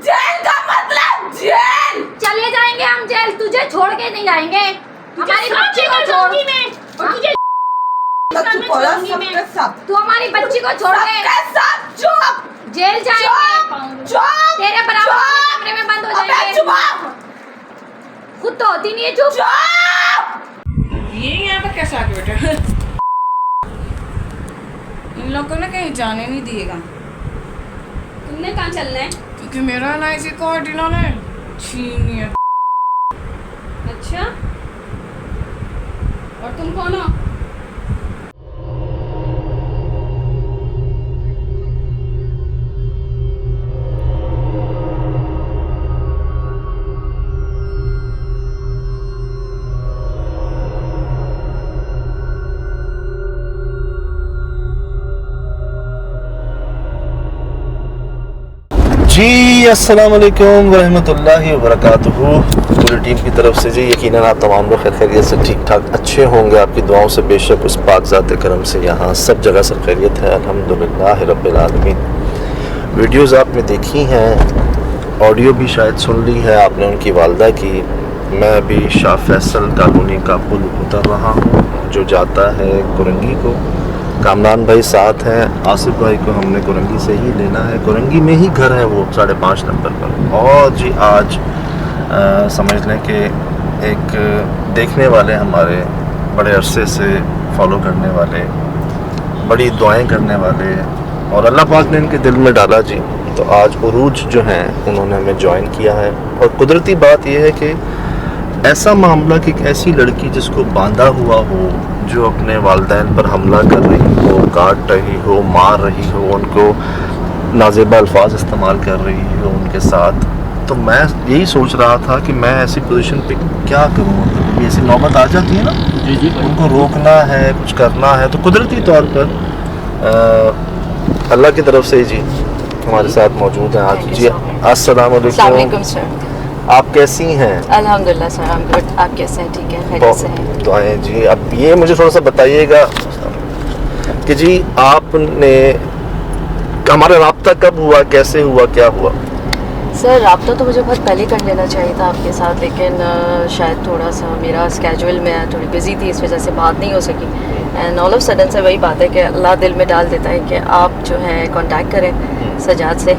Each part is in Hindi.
जेल का मतलब जेल। चले जाएंगे हम जेल, तुझे छोड़ के नहीं जाएंगे। हमारी बच्ची को छोड़ और तुझे तू हमारी बच्ची को छोड़ के चुप जेल जाएंगे। चुप तेरे बराबर वाले कमरे में बंद हो जाएंगे। खुद तो होती नहीं है चुप। ये यहाँ पर कैसे आके बैठे? इन लोगों ने कहीं जाने नहीं दिएगा। तुमने कहाँ चलना है? क्योंकि मेरा LIC कार्ड इन्होंने छीन लिया। अच्छा, और तुम कौन हो? जी अस्सलाम वालेकुम वरहमतुल्लाहि वबरकातुहू। पूरी टीम की तरफ से जी यकीनन आप तमाम लोग खैर खैरियत से ठीक ठाक अच्छे होंगे। आपकी दुआओं से बेशक उस पाक ज़ात करम से यहाँ सब जगह सब खैरियत है, अल्हम्दुलिल्लाह रब्बिल आलमीन। वीडियोज़ आपने देखी हैं, ऑडियो भी शायद सुन ली है आपने उनकी वालदा की। मैं अभी शाह फैसल कॉलोनी का पुल उतर रहा हूँ जो जाता है कुरंगी को। कामरान भाई साथ हैं, आसिफ भाई को हमने कुरंगी से ही लेना है, कुरंगी में ही घर है वो 5.5 नंबर पर। और जी आज समझ लें कि एक देखने वाले हमारे बड़े अरसे से फॉलो करने वाले, बड़ी दुआएं करने वाले और अल्लाह पाक ने इनके दिल में डाला जी, तो आज उरूज जो हैं उन्होंने हमें ज्वाइन किया है। और कुदरती बात यह है कि ऐसा मामला कि एक ऐसी लड़की जिसको बांधा हुआ हो, जो अपने वालिदैन पर हमला कर रही हो, काट रही हो, मार रही हो, उनको नाज़ेबा अल्फाज इस्तेमाल कर रही हो उनके साथ, तो मैं यही सोच रहा था कि मैं ऐसी पोजीशन पे क्या करूँ। मतलब ऐसी नौबत आ जाती है ना जी, उनको रोकना है, कुछ करना है, तो कुदरती तौर पर अल्लाह की तरफ से जी हमारे साथ मौजूद हैं आज। जी अस्सलाम वालेकुम, आप कैसी हैं? अल्हम्दुलिल्लाह सर, हम गुड। आप कैसे हैं? ठीक है, खैरियत से हैं? दुआएं जी। अब ये मुझे थोड़ा सा बताइएगा कि जी आपने हमारा राब्ता कब हुआ, कैसे हुआ, क्या हुआ? सर राब्ता तो मुझे बहुत पहले कर लेना चाहिए था आपके साथ, लेकिन शायद थोड़ा सा मेरा स्केड्यूल में थोड़ी बिजी थी, इस वजह से बात नहीं हो सकी। एंड ऑल ऑफ सडन से वही बात है कि अल्लाह दिल में डाल देता है कि आप जो है कांटेक्ट करें सजाद से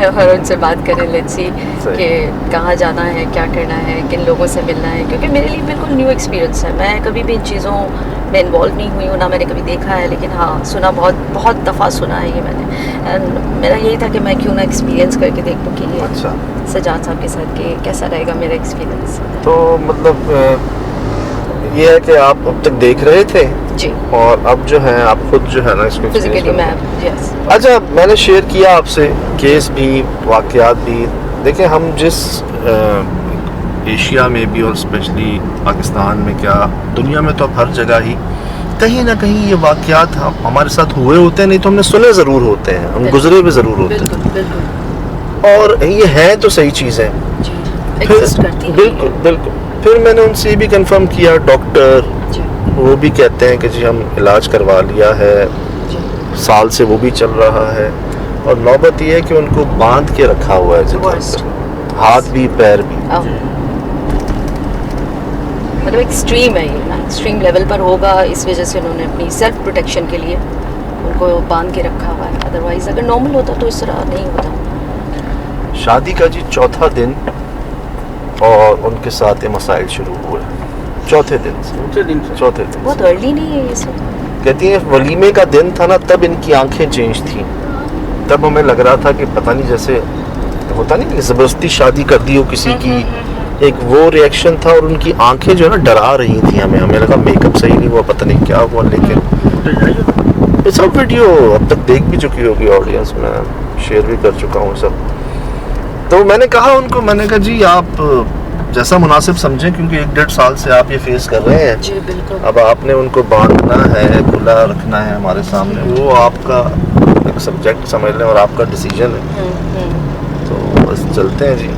और उनसे बात करें। लेट्स सी कि कहाँ जाना है, क्या करना है, किन लोगों से मिलना है, क्योंकि मेरे लिए बिल्कुल न्यू एक्सपीरियंस है। मैं कभी भी इन चीज़ों में इन्वॉल्व नहीं हुई हूँ, ना मैंने कभी देखा है, लेकिन हाँ सुना, बहुत दफ़ा सुना है ये मैंने। एंड मेरा यही था कि मैं क्यों ना एक्सपीरियंस करके देखूँ कि ये अच्छा सजाद साहब के साथ कि कैसा रहेगा मेरा एक्सपीरियंस। तो मतलब ये है कि आप अब तक देख रहे थे जी, और अब जो है आप खुद जो है ना इसको फिजिकली मैं यस। अच्छा, मैंने शेयर किया आपसे केस भी, वाक़यात भी। देखिए हम जिस एशिया में भी और स्पेशली पाकिस्तान में, क्या दुनिया में तो अब हर जगह ही कहीं ना कहीं ये वाक़यात हमारे साथ हुए होते हैं, नहीं तो हमने सुने ज़रूर होते हैं, हम गुजरे भी ज़रूर होते हैं। बिल्कुल बिल्कुल, और ये है तो सही चीज़ें, एग्जिस्ट करती है। बिल्कुल बिल्कुल। फिर मैंने उनसे ये भी कंफर्म किया, डॉक्टर जी वो भी कहते हैं कि जी हम इलाज करवा लिया है, जी, साल से वो भी चल रहा है। और नौबत ये है कि उनको बांध के रखा हुआ है जगह Worst. पर, हाथ भी पैर भी। मतलब एक्सट्रीम है ये ना, एक्सट्रीम लेवल पर होगा, इस वजह से उन्होंने अपनी सेल्फ प्रोटेक्शन के लिए उनको बांध के रखा हुआ है। अदरवाइज अगर नॉर्मल होता तो इस तरह नहीं होता। शादी का जी चौथा दिन और उनके साथ ये मसाइल शुरू हुए चौथे दिन से। बहुत अर्ली नहीं है ये सब। कहती हैं वलीमे का दिन था ना, तब इनकी आंखें चेंज थी। तब हमें लग रहा था कि पता नहीं, जैसे होता नहीं कि ज़बरदस्ती शादी कर दी हो किसी की, एक वो रिएक्शन था। और उनकी आंखें जो है ना डरा रही थी हमें लगा मेकअप सही नहीं हुआ, पता नहीं क्या हुआ। लेकिन ये सब वीडियो अब तक देख भी चुकी होगी ऑडियंस, में शेयर भी कर चुका हूँ सब। तो मैंने कहा उनको, मैंने कहा जी आप जैसा मुनासिब समझें, क्योंकि 1-1.5 साल से आप ये फेस कर रहे हैं। जी बिल्कुल। अब आपने उनको बांधना है, खुला रखना है हमारे सामने, वो आपका एक सब्जेक्ट समझ लें और आपका डिसीजन है। तो बस चलते हैं जी,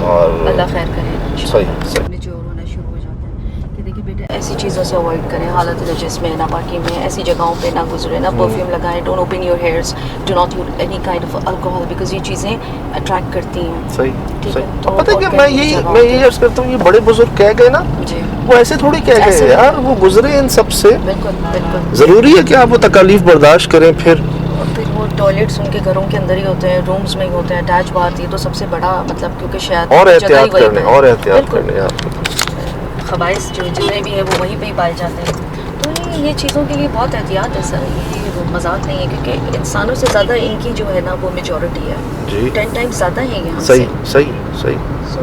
और अल्लाह खैर करे। सही जो रोना शुरू हो जाता है कि देखिए बेटा ऐसी चीज़ों से अवॉइड करें, हालत नजस में, नापाकी में, ऐसी जगहों पे ना गुजरे, ना परफ्यूम लगाएं, don't open your hairs, do not use any kind of alcohol, because ये चीज़ें अट्रैक्ट करती हैं। सही ठीक सही। है, तो पता है कि मैं यही जगहों अर्ज करता हूँ, ये बड़े बुजुर्ग कह गए ना, जी वो ऐसे थोड़ी कह ऐसे गए यार, वो गुजरे इन सब से। बिल्कुल बिल्कुल। जरूरी है कि आप वो तकलीफ बर्दाश्त करें। फिर वो टॉयलेट्स उनके घरों के अंदर ही होते हैं, रूम्स में ही होते हैं, अटैच बाथ, ये तो सबसे बड़ा मतलब, क्योंकि शायद और जगह ही एहतियात वही करने पे और है। एहतियात बिल्कुल। करने आपको। खबाइस जो जितने भी हैं वो वहीं पे ही पाए जाते हैं। तो ये चीज़ों के लिए बहुत एहतियात है सर, ये मजाक नहीं है, क्योंकि इंसानों से ज़्यादा इनकी जो है ना वो मेजॉरिटी है, जी 10 टाइम्स ज़्यादा है यहाँ सही सही सही। So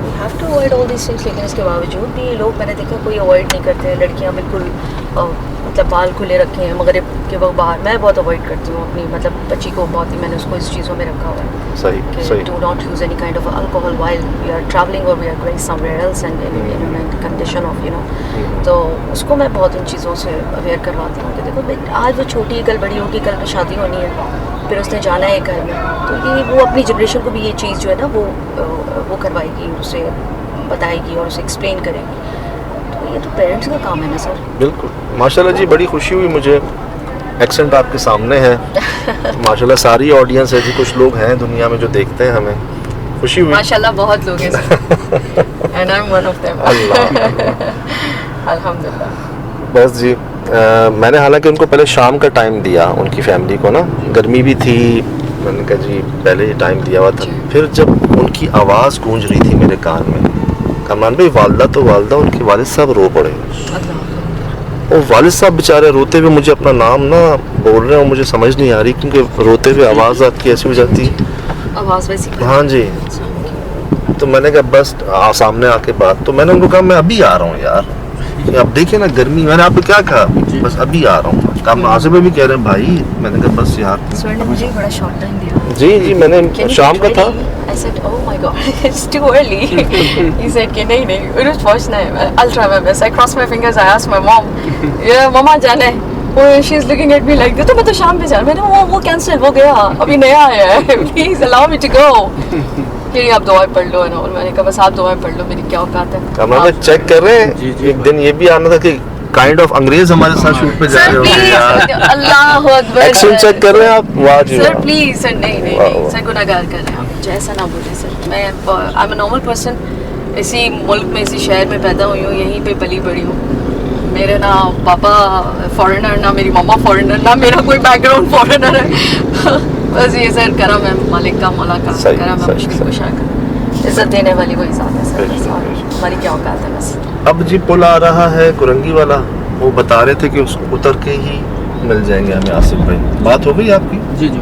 we have to avoid all these things. लेकिन इसके बावजूद भी ये लोग, मैंने देखा कोई अवॉइड नहीं करते हैं। लड़कियाँ बिल्कुल मतलब बाल खुले रखे हैं मगरिब के वक्त बाहर। मैं बहुत अवॉइड करती हूँ अपनी मतलब बच्ची को, बहुत ही मैंने उसको इस चीज़ों में रखा हुआ है सही कि सही। Do not use any kind of alcohol while we are travelling और we are going somewhere else and in condition of तो उसको मैं बहुत इन चीज़ों से अवेयर करवाती हूँ कि देखो भाई आज वो छोटी है, कल बड़ी होगी, कल तो शादी होनी है, फिर उसने जाना है घर में। तो ये वो अपनी जनरेशन को भी ये चीज़ जो है ना वो करवाएगी, उसे बताएगी और उसे एक्सप्लेन करेगी। तो ये तो पेरेंट्स का काम है ना सर। बिल्कुल। माशाल्लाह जी, बड़ी खुशी हुई मुझे, एक्सेंट आपके सामने है माशाल्लाह। सारी ऑडियंस है जी, कुछ लोग हैं दुनिया में जो देखते हैं, हमें खुशी हुई। माशाल्लाह बहुत लोग हैं sir and I am one of them. अल्हम्दुलिल्लाह। बस जी मैंने हालांकि उनको पहले शाम का टाइम दिया, उनकी फैमिली को ना, गर्मी भी थी, मैंने कहा जी पहले ही टाइम दिया हुआ था। फिर जब उनकी आवाज़ गूंज रही थी मेरे कान में, कमरान भाई वालदा तो वालदा, उनके वालिद साहब रो पड़े। और वालिद साहब बेचारे रोते हुए मुझे अपना नाम ना बोल रहे हैं, मुझे समझ नहीं आ रही, क्योंकि रोते हुए आवाज़ आपकी ऐसी हो जाती है। आवाज़ वैसी। हाँ जी। तो मैंने कहा बस सामने आके बात, तो मैंने उनको कहा मैं अभी आ रहा हूँ यार, अब देखिए ना गर्मी, मैंने आपको क्या कहा, बस अभी आ रहा हूँ। काम आसिफ भी कह रहे हैं भाई, मैंने कहा बस यार। सर ने मुझे बड़ा शॉर्ट टाइम दिया। जी जी, मैंने शाम का था। I said, oh my God, it's too early. He said कि नहीं उर्ज पहुंचना है। I'll try my best. I crossed my fingers. I asked my mom, yeah, मम्मा जाना है। Oh, she's looking at me like this. तो मैं तो शाम पे जा। मैंने वो कैंसिल हो गया, अभी नया आया है। Please allow me to go. कि आप दुआएं पढ़ लो ना, और मैंने कहा बस आप दुआएं पढ़ लो, मेरी क्या औकात है। हम चेक कर रहे हैं, एक दिन ये भी आना था कि काइंड ऑफ अंग्रेज हमारे साथ शूट पे जा रहे हो यार। अल्लाह अकबर। एक्सेंट चेक कर रहे हैं आप, वाह जी सर वाह। प्लीज सर, नहीं वाह, वाह। सर गुनाहगार कर रहे हैं आप, ऐसा ना बोले सर। मैं I am a normal person, इसी मुल्क में इसी शहर में पैदा हुई हूँ, यहीं पे पली बड़ी हूँ। मेरे ना पापा फॉरेनर, ना मेरी मम्मा फॉरेनर, ना मेरा कोई बैकग्राउंड फॉरेनर है। बस ये सर करम है मालिक का, मौला का सही, करम है, सही, मुश्किल सही। कुशा का, इज्जत देने वाली कोई ज़ात है सर, बिल्कुल, और बिल्कुल। हमारी क्या औकात है बस। अब जी पुल आ रहा है कुरंगी वाला, वो बता रहे थे कि उसको उतर के ही मिल जाएंगे हमें आसिफ भाई। बात हो गई आपकी? जी जी।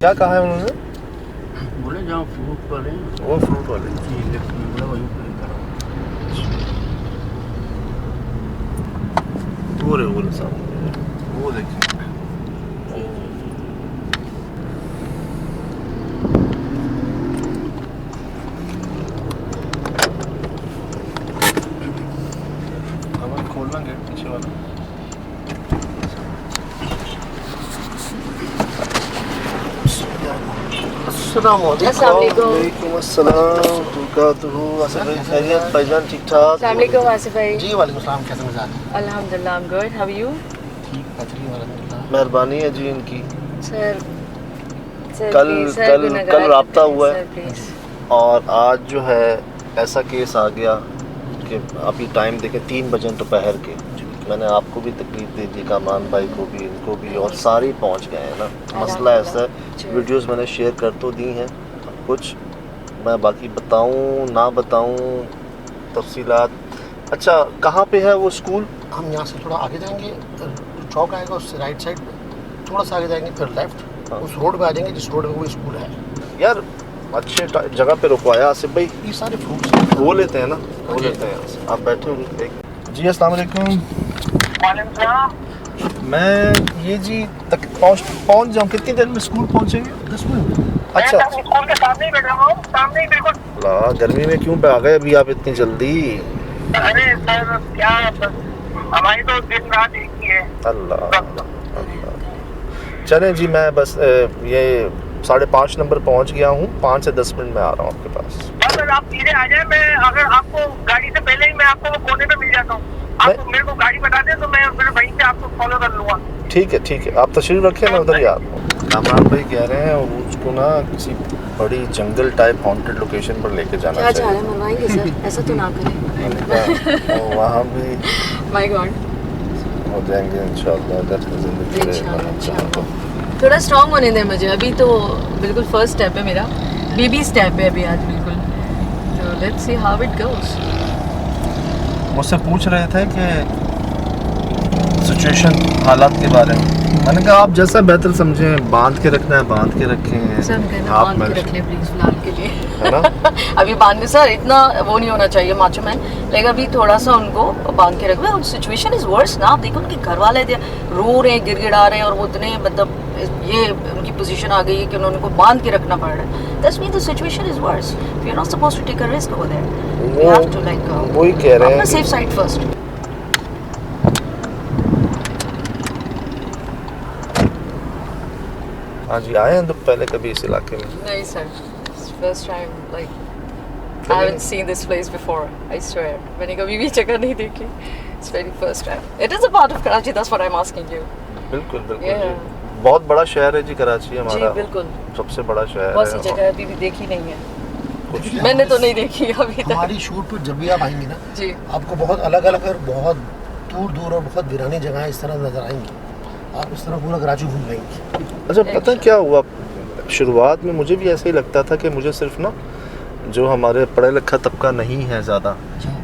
क्या कहा है उन्होंने? बोले जहाँ फ्रूट वाले हैं, वो फ्रूट वाले जी लेफ्ट में बोला वहीं पर करा। वो रहे वो सामने, वो देखिए। खोलना गेट पीछे वाला। अस्सलामुअलैकुम। भाईजान ठीक ठाक? अस्सलामुअलैकुम आसिफ भाई। जी वालेकुम सलाम, कैसे मिजाज है? अल्हम्दुलिल्लाह, I am good, how are you? ठीक बेहतरीन वालेकुम। मेहरबानी है जी इनकी। सर कल राब्ता हुआ है प्लीज। और आज जो है ऐसा केस आ गया कि अभी टाइम देखें 3 बजे दोपहर के। मैंने आपको भी तकलीफ दे दी, कामरान भाई को भी, इनको भी, और सारे ही पहुंच गए हैं ना। मसला ऐसा है, वीडियोस मैंने शेयर कर तो दी हैं, कुछ मैं बाकी बताऊं ना बताऊं तफसीलात। अच्छा कहाँ पे है वो स्कूल? हम यहाँ से थोड़ा आगे जाएंगे, चौक आएगा उससे राइट साइड पे, थोड़ा सा आगे जाएंगे फिर लेफ्ट, उस रोड पे आ जाएंगे जिस रोड पे वो स्कूल है। यार अच्छे जगह पे रुकवाया आसिफ भाई। ये सारे फ्रूट्स वो लेते हैं ना, वो लेते हैं यहाँ से। आप बैठे हो जी। अस्सलाम वालेकुम। मैं ये जी तक पहुँच जाऊँ, कितनी देर में स्कूल पहुँचेंगे? 10 मिनट। अच्छा स्कूल के सामने ही बैठा हूँ, सामने ही बिल्कुल। ला गर्मी में क्यों आ गए अभी आप इतनी जल्दी? अरे सर क्या, हमारी तो दिन रात एक ही है। अल्लाह चलें जी, मैं बस ये 5:30 नंबर पहुंच गया हूँ, 5 से 10 मिनट में आ रहा हूँ आपके पास। अगर आप सीधे आ जाए, मैं अगर आपको गाड़ी से पहले ही मैं आपको वो कोने पे मिल जाता हूँ। आप मेरे को गाड़ी बता दें तो मैं फिर वहीं से आपको फॉलो कर लूँगा। ठीक है, आप तशरीफ रखें, मैं उधर ही आता हूँ। कामरान भाई कह रहे हैं उसको ना किसी बड़ी जंगल टाइप हॉन्टेड लोकेशन पर लेके जाना क्या चाह चाहिए। रहे हैं, मनवाएंगे सर? ऐसा तो ना करें। और वहाँ भी माय गॉड, हो जाएंगे इंशाल्लाह, अगर जिंदगी इंशाल्लाह। थोड़ा स्ट्रांग होने दें मुझे, अभी तो बिल्कुल फर्स्ट स्टेप है मेरा, बेबी स्टेप है अभी आज बिल्कुल, तो let's see how it goes. मुझसे पूछ रहे थे कि सिचुएशन, हालात के बारे में। मैंने कहा आप जैसा बेहतर समझें, बांध के रखना है बांध के रखें, सर हम कहना आप बांध के रख ले प्लीज फिलहाल के लिए, है ना। अभी बांध के, सर इतना वो नहीं होना चाहिए माचो मैन, लेकिन अभी थोड़ा सा उनको बांध के रखो। सिचुएशन इज वर्स ना, आप देखो उनके घर वाले रो रहे हैं, गिड़गिड़ा रहे हैं, और वो इतने मतलब ये उनकी पोजीशन आ गई है कि उन्होंने को बांध के रखना पड़ रहा है। That's mean the situation is worse, we are not supposed to take a risk over there, we have to like वही कह रहे हैं, सेफ साइड फर्स्ट। हाँ जी, आए हैं तो पहले कभी इस इलाके में? नहीं sir, first time, like I haven't seen this place before, I swear. मैंने कभी भी जगह नहीं देखी, it's very first time. It is a part of Karachi, that's what I'm asking you. बिल्कुल Yeah. जी, बहुत बड़ा शहर है जी कराची हमारा, जी बिल्कुल, सबसे बड़ा शहर बहुत सी है। जगह अभी भी देखी नहीं है, कुछ मैंने तो नहीं देखी अभी तक। हमारी शूट पर जब भी आप आएंगी ना, जी आपको बहुत अलग अलग और बहुत दूर दूर और बहुत वीरानी जगह इस तरह नजर आएंगी। आप इस तरह पूरा कराची घूम लेंगे। अच्छा, पता है क्या हुआ, शुरुआत में मुझे भी ऐसे ही लगता था कि मुझे सिर्फ ना जो हमारे पढ़ा लिखा तबका नहीं है ज़्यादा,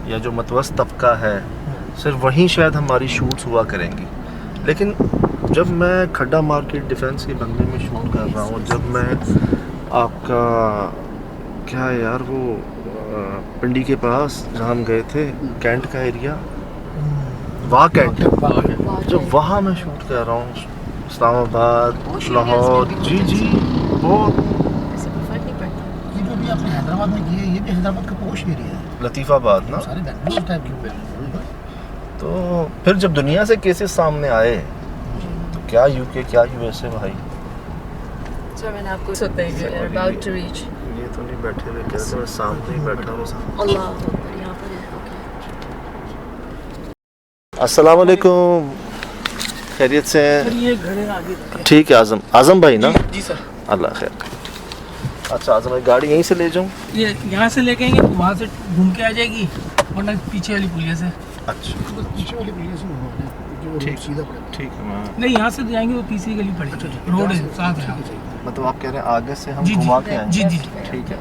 या जो मतवस्त तबका है, सिर्फ वहीं शायद हमारी शूट्स हुआ करेंगी। लेकिन जब मैं खड्डा मार्केट डिफेंस के बंगले में शूट कर रहा हूँ, जब मैं आपका क्या है यार वो पिंडी के पास जहाँ हम गए थे, कैंट का एरिया, वाह कैंट, जब वहाँ मैं शूट कर रहा हूँ, इस्लामाबाद, लाहौर, जी बहुत। ऐसे कोई फर्क नहीं पड़ता। ये जो भी आपने हैदराबाद में किए, ये भी हैदराबाद का पोश एरिया है, लतीफ़ाबाद ना, सारे बैंगलोर टाइप की। तो फिर जब दुनिया से केसेस सामने आए तो क्या यूके क्या यूएसए भाई। सर मैंने आपको सुनते हैं about to reach, ये तो नहीं बैठे हुए, कहते मैं सामने ही बैठा हूँ। अल्लाह अकबर, यहाँ पर है, ओके। अस्सलाम वालेकुम, खैरियत से हैं? ये घर है आगे। ठीक है, आज़म भाई ना? जी सर। अल्लाह खैर। अच्छा आज़म भाई, गाड़ी यहीं से ले जाऊँ? ये यहाँ से लेके आएंगे, वहाँ से घूम के आ जाएगी, वरना पीछे वाली पुलिया से। अच्छा पीछे वाली पुलिया से जो रोड सीधा पड़ेगा। ठीक है, मैं नहीं यहाँ से जाएंगे वो तीसरी गली पड़ेगी, रोड है साथ है। मतलब आप कह रहे हैं आगे से हम जी घुमा के आएंगे? जी जी। ठीक है।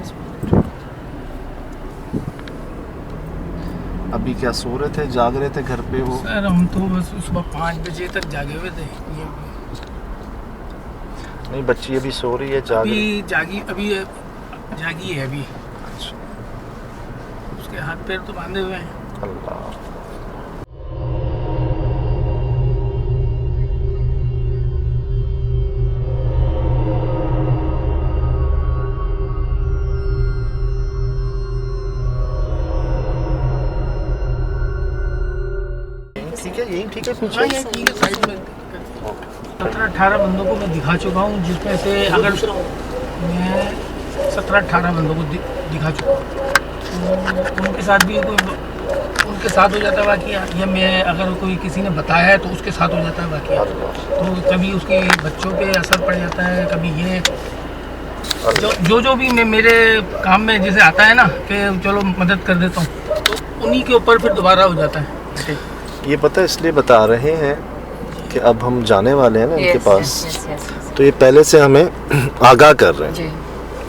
अभी क्या सो रहे थे, जाग रहे थे घर पे वो? सर हम तो बस सुबह 5 बजे तक जागे हुए थे, नहीं बच्ची अभी सो रही है, जाग रही अभी जागी है अभी, उसके हाथ पैर तो बांधे हुए हैं। अल्लाह। ठीक है, यही ठीक है, पीछे। 17-18 बंदों को मैं दिखा चुका हूँ, जिसमें से अगर मैं 17-18 बंदों को दिखा चुका हूँ, तो उनके साथ भी उनके साथ हो जाता है वाकया, या मैं अगर कोई किसी ने बताया है तो उसके साथ हो जाता है वाकया। तो कभी उसके बच्चों पे असर पड़ जाता है, कभी ये जो भी मेरे काम में जैसे आता है ना कि चलो मदद कर देता हूँ, तो उन्हीं के ऊपर फिर दोबारा हो जाता है। ये पता है इसलिए बता रहे हैं कि अब हम जाने वाले हैं ना इनके पास, तो ये पहले से हमें आगाह कर रहे हैं।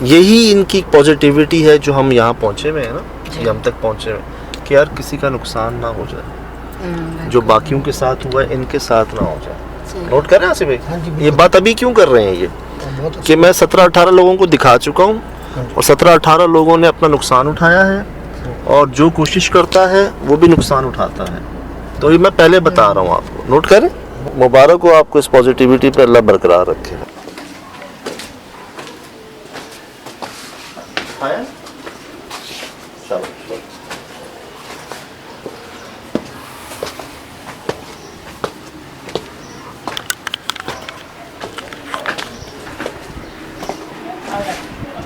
यही इनकी पॉजिटिविटी है जो हम यहाँ पहुँचे हुए हैं ना, ये हम तक पहुँचे हुए हैं कि यार किसी का नुकसान ना हो जाए, जो बाकियों के साथ हुआ है इनके साथ ना हो जाए। नोट कर रहे हैं आसिफ भाई? ये बात अभी क्यों कर रहे हैं ये कि मैं 17-18 लोगों को दिखा चुका हूँ, और 17-18 लोगों ने अपना नुकसान उठाया है, और जो कोशिश करता है वो भी नुकसान उठाता है। तो ये मैं पहले बता रहा हूँ आपको, नोट करें। मुबारक हो आपको इस पॉजिटिविटी पे, अल्लाह बरकरार रखे।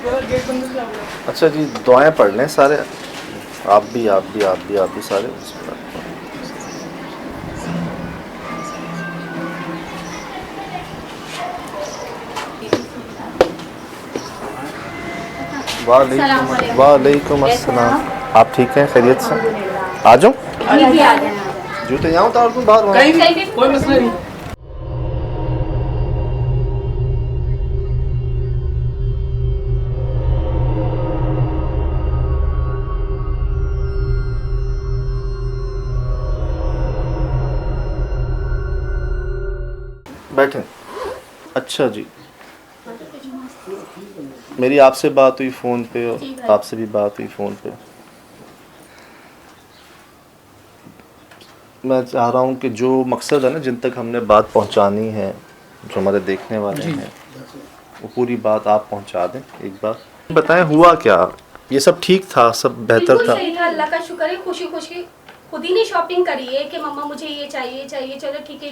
गेट बंद किया हुआ है। अच्छा जी, दुआएं पढ़ लें सारे, आप भी सारे। वालेकुम अस्सलाम। आप ठीक हैं, खैरियत से? आ जाओ, जूते यहाँ उतार दूँ बाहर वहाँ? कहीं भी कोई मसला नहीं। बैठें। अच्छा जी, मेरी आपसे बात हुई फ़ोन पे और आपसे भी बात हुई फ़ोन पे। मैं चाह रहा हूँ कि जो मकसद है ना, जिन तक हमने बात पहुँचानी है, जो हमारे देखने वाले हैं, वो पूरी बात आप पहुँचा दें एक बार। बताएं हुआ क्या? ये सब ठीक था, सब बेहतर था? सही था, अल्लाह का शुक्र है। खुशी खुशी खुद ही ने शॉपिंग करी है कि मम्मा मुझे ये चाहिए, चलो ठीक है,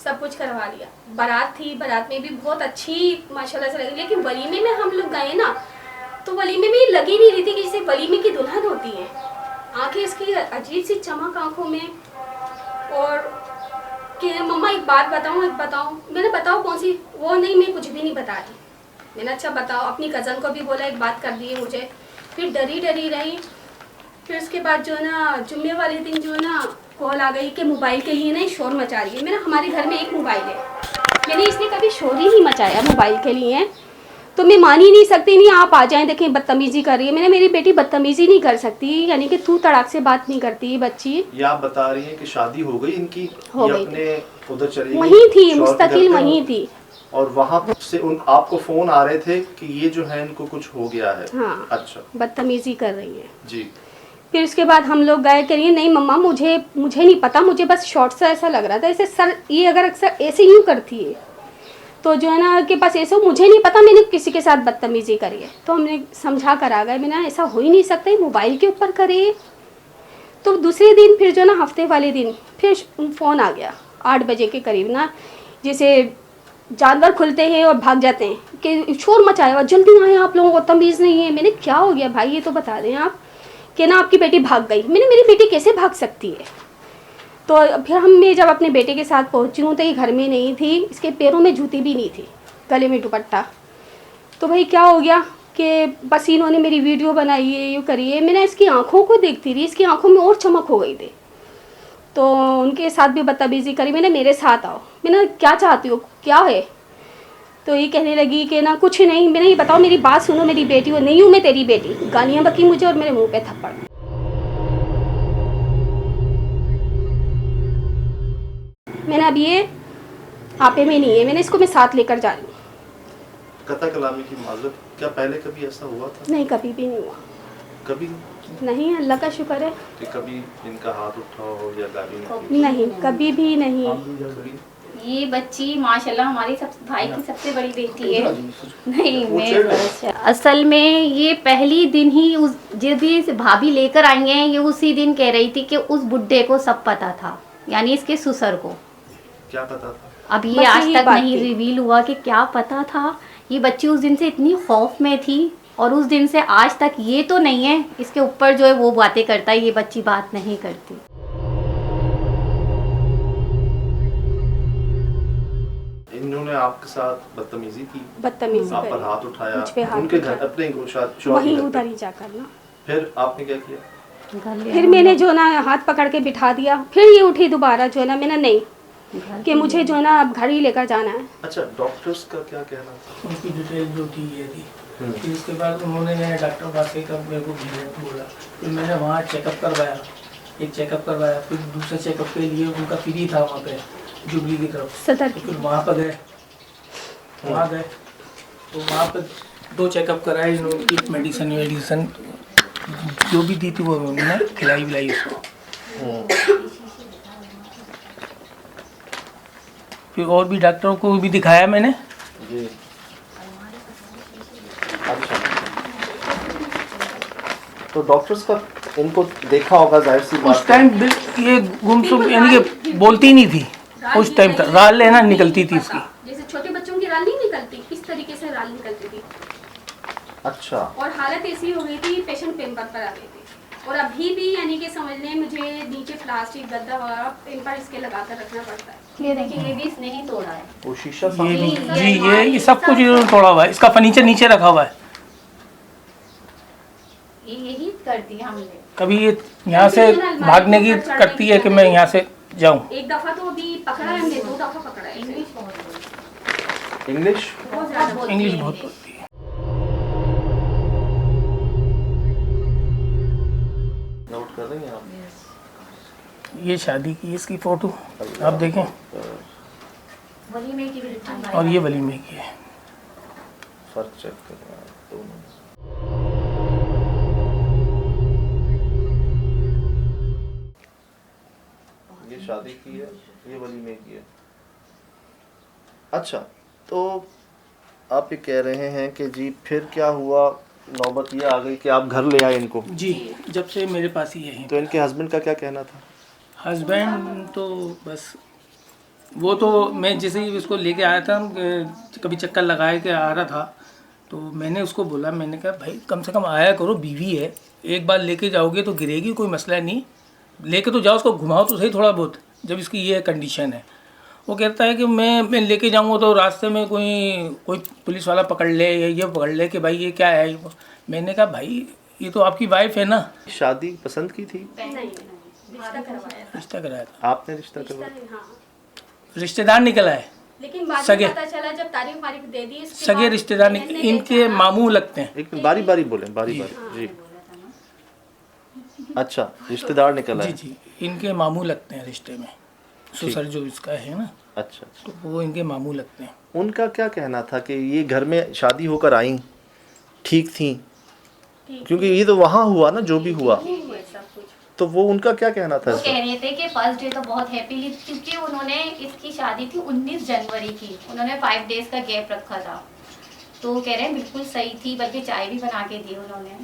सब कुछ करवा लिया। बारात थी, बारात में भी बहुत अच्छी माशाल्लाह से लगी, लेकिन वलीमे में हम लोग गए ना, तो वलीमे में लगी नहीं रही थी कि जैसे वलीमे की दुल्हन होती है। आंखें इसकी अजीब सी चमक आंखों में, और कि मम्मा एक बात बताऊं। मैंने बताओ कौन सी? वो नहीं, मैं कुछ भी नहीं बता रही। मैंने अच्छा बताओ, अपनी कज़न को भी बोला, एक बात कर दी है मुझे। फिर डरी रही। फिर उसके बाद जो है ना, जुम्मे वाले दिन जो है ना, कॉल आ गई कि मोबाइल के लिए ना शोर मचा रही है। मेरा हमारे घर में एक मोबाइल है, मैंने इसने कभी शोर ही नहीं मचाया मोबाइल के लिए। तो मैं मान ही नहीं सकती, नहीं आप आ जाएं, देखें बदतमीजी कर रही है। मैंने, मेरी बेटी बदतमीजी नहीं कर सकती, यानी कि तू तड़ाक से बात नहीं करती बच्ची। ये आप बता रही हैं कि शादी हो गई इनकी, हो ये गई अपने उधर चली गई, वहीं थी, शौहर के मुस्तकिल घर पे वहीं हो? थी। और वहाँ से आपको फोन आ रहे थे कि ये जो है इनको कुछ हो गया है? हाँ, अच्छा, बदतमीजी कर रही है जी। फिर उसके बाद हम लोग गए, करिए नहीं मम्मा मुझे नहीं पता, मुझे बस शॉर्ट से ऐसा लग रहा था, ऐसे सर ये अगर अक्सर ऐसे यूँ करती है तो जो है ना कि बस ऐसा, मुझे नहीं पता मैंने किसी के साथ बदतमीजी करी है। तो हमने समझा कर आ गए, मैंने ऐसा हो ही नहीं सकता, मोबाइल के ऊपर करे। तो दूसरे दिन फिर जो ना, हफ्ते वाले दिन फिर फ़ोन आ गया 8 बजे के करीब ना, जैसे जानवर खुलते हैं और भाग जाते हैं कि शोर मचाया हुआ, जल्दी आए आप लोगों को तमीज़ नहीं है। मैंने क्या हो गया भाई, ये तो बता दें आप कि ना आपकी बेटी भाग गई। मैंने, मेरी बेटी कैसे भाग सकती है? तो फिर मैं जब अपने बेटे के साथ पहुंची हूँ तो ये घर में नहीं थी, इसके पैरों में जूती भी नहीं थी, गले में दुपट्टा। तो भाई क्या हो गया कि बस इन्होंने मेरी वीडियो बनाई है, यूँ करी है। मैंने इसकी आंखों को देखती रही, इसकी आंखों में और चमक हो गई थी। तो उनके साथ भी बदतमीजी करी। मैंने, मेरे साथ आओ। मैंने, क्या चाहती हो, क्या है? तो ये कहने लगी कि ना कुछ नहीं। मैंने, ये बताओ मेरी बात सुनो, मेरी बेटी हो, नहीं हूँ मैं तेरी बेटी। गालियाँ बकी मुझे और मेरे मुंह पे थप्पड़। मैंने, अब ये आपे में नहीं है, मैंने इसको मैं साथ लेकर जा रही हूँ। कथा कलामी की माजरत, क्या पहले कभी ऐसा हुआ था? नहीं, कभी भी नहीं हुआ। कभी नहीं, अल्लाह का शुक्र है। कि कभी इनका हाथ उठा हो या गाली? नहीं, कभी भी नहीं। ये बच्ची माशाल्लाह हमारी भाई की सबसे बड़ी बेटी है। नहीं, मैं असल में ये पहली दिन ही उस जिस भी भाभी लेकर आई हैं, ये उसी दिन कह रही थी कि उस बुड्ढे को सब पता था, यानी इसके ससुर को। क्या पता था? अब ये आज तक नहीं रिवील हुआ कि क्या पता था। ये बच्ची उस दिन से इतनी खौफ में थी और उस दिन से आज तक ये तो नहीं है, इसके ऊपर जो है वो बातें करता है, ये बच्ची बात नहीं करती। इन्होंने आपके साथ बदतमीजी की? बदतमीजी आप पर करी, हाथ उठाया मुझ पे हाथ उनके घर, उठाया। अपने वहीं उधर ही जाकर ना। फिर आपने क्या किया? फिर मैंने जो ना हाथ पकड़ के बिठा दिया। फिर ये उठी दोबारा जो है ना, मैंने नहीं कि मुझे जो है ना अब घर ही लेकर जाना है। अच्छा, डॉक्टर्स का क्या कहना था? उनकी डिटेल जो थी ये थी। फिर उसके बाद उन्होंने डॉक्टर वासे का मेरे को बोला, फिर मैंने वहाँ चेकअप करवाया, एक चेकअप करवाया। फिर दूसरे चेकअप के लिए उनका फ्री था वहाँ पे जुबली की तरफ सदर। तो फिर वहाँ पर गए, वहाँ गए तो वहाँ पर 2 चेकअप कराए इन्होंने। मेडिसिन जो भी दी थी वो उन्होंने खिलाई विलाई उसको। फिर और भी डॉक्टरों को भी दिखाया मैंने। जी। अच्छा, तो डॉक्टर्स का इनको देखा होगा, जाहिर सी बात उस टाइम ये गुमसुम यानी कि बोलती ही नहीं थी। उस टाइम तक राल लेना निकलती थी इसकी, जैसे छोटे बच्चों की राल नहीं निकलती, इस तरीके से राल निकलती थी। अच्छा। और हालत ऐसी हो गई थी, पेशेंट पेपर पर आ गए थे। और अभी भी यानी कि समझ लें मुझे नीचे प्लास्टिक गद्दा वगैरह पेन पर इसके लगा कर रखना पड़ता है। ये देखिए, ये भी इसने ही तोड़ा है। वो शीशा ये सामने भी जी, ये सब कुछ इन्होंने तोड़ा हुआ है। इसका फर्नीचर नीचे रखा हुआ है। ये यही करती है हमने। कभी ये यहाँ से भागने की करती है कि मैं यहाँ से जाऊँ। एक दफा तो अभी पकड़ा है हमने, 2 दफा पकड़ा है। इंग्लिश बहुत बोलती है। इंग्लिश बहुत ज्यादा बोलती इंग्लिश है। बहुत बोलती है। नोट कर रही हैं आप? ये शादी की इसकी फोटो आप देखें, वलीमे की भी दिखाई। और ये वलीमे की है। फर्क चेक करना है दोनों। ये शादी की है, ये वलीमे की है। अच्छा, तो आप ये कह रहे हैं कि जी फिर क्या हुआ, नौबत ये आ गई कि आप घर ले आए इनको? जी, जब से मेरे पास ही है। तो इनके हस्बैंड का क्या कहना था? हस्बैंड तो बस वो तो मैं जैसे ही उसको लेके आया था, कभी चक्कर लगाए के आ रहा था, तो मैंने उसको बोला, मैंने कहा भाई कम से कम आया करो, बीवी है, एक बार लेके जाओगे तो गिरेगी, कोई मसला नहीं, लेके तो जाओ, उसको घुमाओ तो सही थोड़ा बहुत, जब इसकी ये कंडीशन है। वो कहता है कि मैं लेके जाऊंगा तो रास्ते में कोई पुलिस वाला पकड़ ले या ये पकड़ ले कि भाई ये क्या है। मैंने कहा भाई ये तो आपकी वाइफ है ना। शादी पसंद की थी? नहीं, रिश्ता कराया था। आपने रिश्ता करवाया? हाँ। रिश्तेदार निकला है, लेकिन बाद सगे। में पता चला जब तारीख वारीख दे दी, इसके सगे बाद रिश्तेदार बहन ने इनके देखा। मामू लगते हैं। एक बारी बारी बोले, बारी बारी। जी अच्छा, रिश्तेदार निकला जी है। जी, इनके मामू लगते हैं रिश्ते में, ससुर जो इसका है ना, अच्छा, तो वो इनके मामू लगते हैं। उनका क्या कहना था कि ये घर में शादी होकर आई ठीक थी? क्योंकि ये तो वहाँ हुआ ना, जो भी हुआ, तो वो उनका क्या कहना था? वो कह रहे थे कि फर्स्ट डे तो बहुत हैप्पीली, क्योंकि उन्होंने इसकी शादी थी 19 जनवरी की, उन्होंने 5 डेज का गैप रखा था, तो वो कह रहे हैं बिल्कुल सही थी, बल्कि चाय भी बना के दी उन्होंने,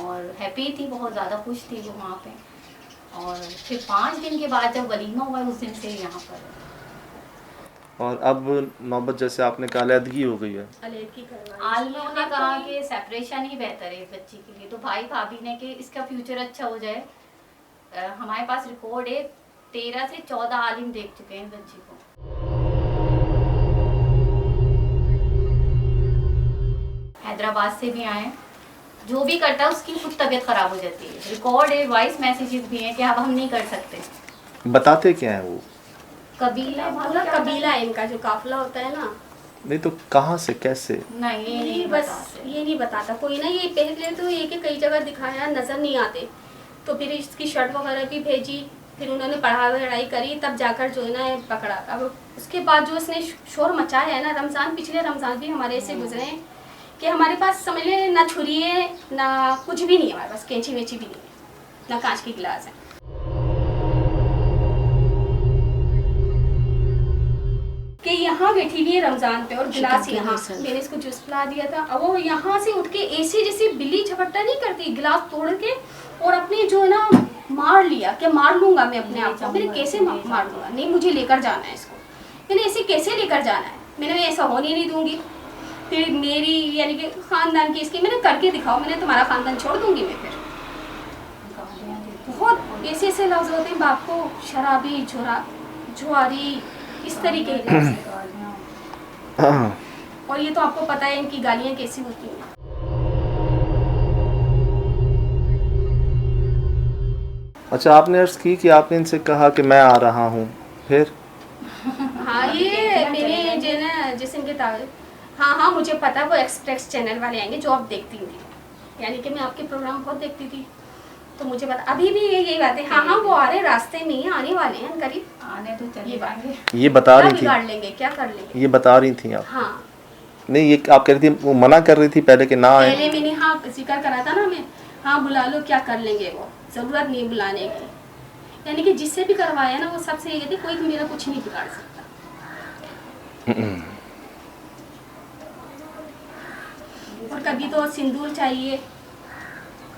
और हैप्पी थी, बहुत ज़्यादा खुश थी वो वहाँ पे। और फिर 5 दिन के बाद जब वलीमा हुआ, उस दिन से यहाँ पर। और अब नौबत जैसे आपने कहा अलहदगी हो गई है। आलमियों ने कहा कि सेपरेशन ही बेहतर है इस बच्ची के लिए, तो भाई भाभी ने कि इसका फ्यूचर अच्छा हो जाए। हमारे पास रिकॉर्ड है, 13 से 14 आलिम देख चुके हैं बच्ची को। हैदराबाद से भी आए, जो भी करता है उसकी खुद तबीयत खराब हो जाती है। रिकॉर्ड है, वॉइस मैसेजेस भी हैं कि अब हम नहीं कर सकते। बताते क्या है वो? कबीला, पूरा कबीला है इनका, जो काफिला होता है ना। नहीं तो कहाँ से, कैसे? नहीं, ये नहीं बस बताते। ये नहीं बताता कोई ना। ये पहले तो ये कि कई जगह दिखाया, नजर नहीं आते, तो फिर इसकी शर्ट वगैरह भी भेजी, फिर उन्होंने पढ़ाई करी, तब जाकर जो है ना पकड़ा। अब उसके बाद जो इसने शोर मचाया है ना, रमज़ान, पिछले रमज़ान भी हमारे से गुजरे हैं कि हमारे पास समझ लें ना छुरी है ना कुछ भी नहीं है हमारे पास, कैंची वेंची भी नहीं है, ना कांच की गिलास है। कि यहाँ बैठी हुई है रमज़ान पे और गिलास यहाँ, मैंने इसको जूस पिला दिया था, अब वो यहाँ से उठ के ऐसे जैसे बिल्ली झपट्टा नहीं करती, गिलास तोड़ के और अपने जो है ना मार लिया कि मार लूंगा मैं अपने आप को। मैंने कैसे मार लूंगा, नहीं मुझे लेकर जाना है इसको। मैंने ऐसे कैसे लेकर जाना है, मैंने ऐसा होने नहीं दूंगी। फिर मेरी यानी कि ख़ानदान की इसकी मैंने करके दिखाओ, मैंने तुम्हारा ख़ानदान छोड़ दूंगी मैं। फिर बहुत ऐसे ऐसे लफ्ज़ होते हैं बाप को, शराबी, जुआरी, इस तरीके के। और ये तो आपको पता है इनकी गालियाँ कैसी होती हैं। अच्छा, आपने अर्ज़ की कि आपने इनसे कहा कि मैं आ रहा हूँ, फिर? हाँ, ये मैंने जो ना जिस इनके हाँ मुझे पता, वो एक्सप्रेस चैनल वाले आएंगे जो आप देखती थी, यानी कि मैं आपके प्रोग्राम बहुत देखती थी, तो मुझे पता। अभी भी यही बात है। हाँ वो आ रहे, रास्ते में ही आने वाले हैं, करीब आने तो चले जाएंगे। ये बता रही थी, बिगाड़ लेंगे, क्या कर लेंगे, ये बता रही थी आप? हाँ नहीं, ये आप कह रही थी, वो मना कर रही थी पहले कि ना आए। पहले मैंने हाँ जिक्र करा था ना मैं, हाँ बुला लो, क्या कर लेंगे, वो ज़रूरत नहीं बुलाने की। यानी कि जिससे भी करवाया ना, वो सबसे ये कहती कोई मेरा कुछ नहीं बिगाड़ सकता। और कभी तो सिंदूर चाहिए,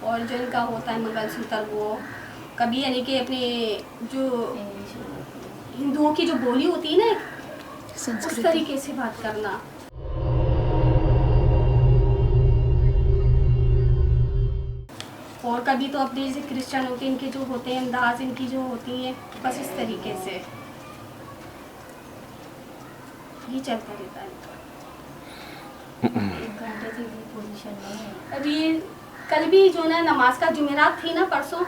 और जो इनका होता है मंगलसूत्र, वो कभी यानी कि अपने जो हिंदुओं की जो बोली होती है ना, उस तरीके से बात करना। और कभी तो अपने जैसे क्रिश्चियनों के इनके जो होते हैं अंदाज इनकी जो होती हैं बस इस तरीके से ये चलता रहता है एक घंटे से भी पोजीशन में है। अभी कल भी जो ना नमाज का जुमेरात थी ना परसों,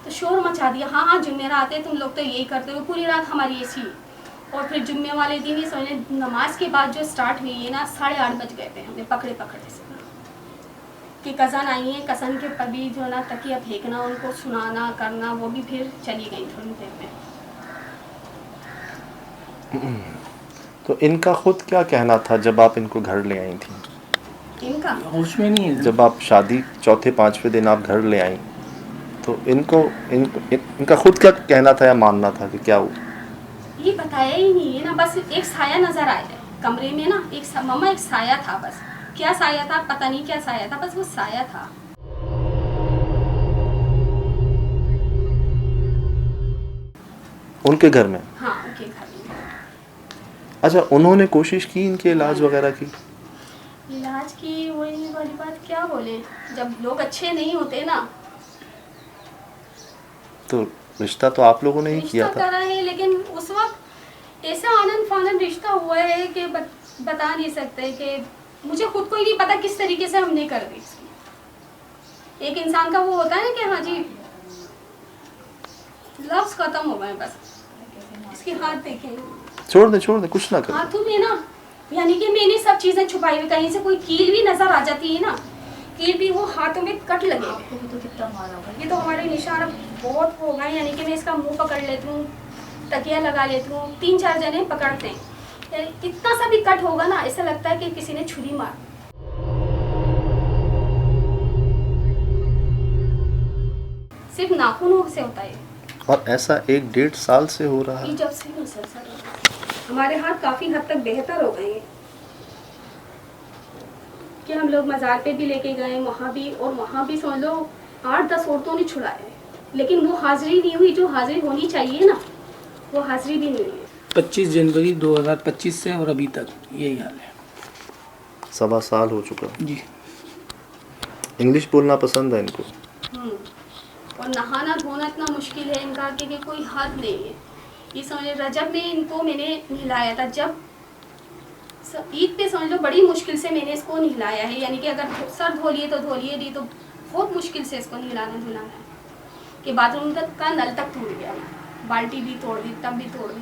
तो शोर मचा दिया, हाँ हाँ जुमेरात है तुम लोग तो यही करते हो, पूरी रात हमारी ऐसी। और फिर जुम्मे वाले दिन ही समझे नमाज के बाद जो स्टार्ट हुई है ना 8:30 बज गए थे हमें पकड़े से कि कज़न आई हैं, कज़न के पर भी जो ना तकिया फेंकना उनको सुनाना करना, वो भी फिर चली गई थोड़ी देर में। तो इनका खुद क्या कहना था जब आप इनको घर ले आई थी? इनका होश में नहीं है जब आप शादी चौथे पांचवें दिन आप घर ले आई, तो इनका खुद क्या कहना था या मानना था कि क्या हुआ? ये बताया ही नहीं है ना, बस एक साया नजर आया है कमरे में ना, मम्मा एक साया था, बस क्या साया था पता नहीं क्या साया था, बस वो साया था। उनके घर में? हाँ उनके घर में। अच्छा, उन्होंने कोशिश की इनके इलाज वगैरह की? इलाज की वही वाली बात क्या बोले, जब लोग अच्छे नहीं होते ना। तो रिश्ता तो आप लोगों ने ही किया रिश्ता था। करा है, लेकिन उस वक्त ऐसा आनंद फानंद रिश्ता हुआ है कि बता नहीं सकते, कि मुझे खुद को ही नहीं पता किस तरीके से हमने कर दी इसकी। एक इंसान का वो होता है ना कि हाँ जी लफ्ज खत्म हो गए बस। इसके हाथ देखें, छोड़ दे कुछ ना कर। हाथों में ना, यानी कि मैंने सब चीजें छुपाई हुई, कहीं से कोई कील भी नजर आ जाती है ना, कील भी वो हाथों में कट लगे। आपको भी तो कितना मारा होगा। ये तो हमारे निशान अब बहुत हो गए, यानी कि मैं इसका मुंह पकड़ लेती हूँ, तकिया लगा लेती हूँ, 3-4 जने पकड़ते हैं, यानी इतना सा भी कट होगा ना ऐसा लगता है कि किसी ने छुरी मार। सिर्फ नाखूनों से होता है। और ऐसा 1-1.5 साल से हो रहा ये है? जब से मुसलसल हमारे हाथ काफी हद तक बेहतर हो गए हैं कि हम लोग मज़ार पे भी लेके गए वहाँ भी, और वहाँ भी समझ लो 8-10 औरतों ने छुड़ाया है, लेकिन वो हाजिरी नहीं हुई जो हाजिरी होनी चाहिए ना, वो हाजिरी भी नहीं हुई है। 25 जनवरी 2025 से और अभी तक यही हाल है। 1.25 साल हो चुका। जी। इंग्लिश बोलना पसंद है इनको? और नहाना धोना इतना मुश्किल है इनका कि कोई हद नहीं है। ये समझ रजब में इनको मैंने नहलाया था, जब ईद पे समझ लो बड़ी मुश्किल से मैंने इसको नहलाया है, यानी कि अगर सर धो लिए तो धो लिए, नहीं तो बहुत मुश्किल से इसको नहलाना धुलाना है कि बाथरूम का नल तक टूट गया, बाल्टी भी तोड़ दी, तब भी तोड़ दी,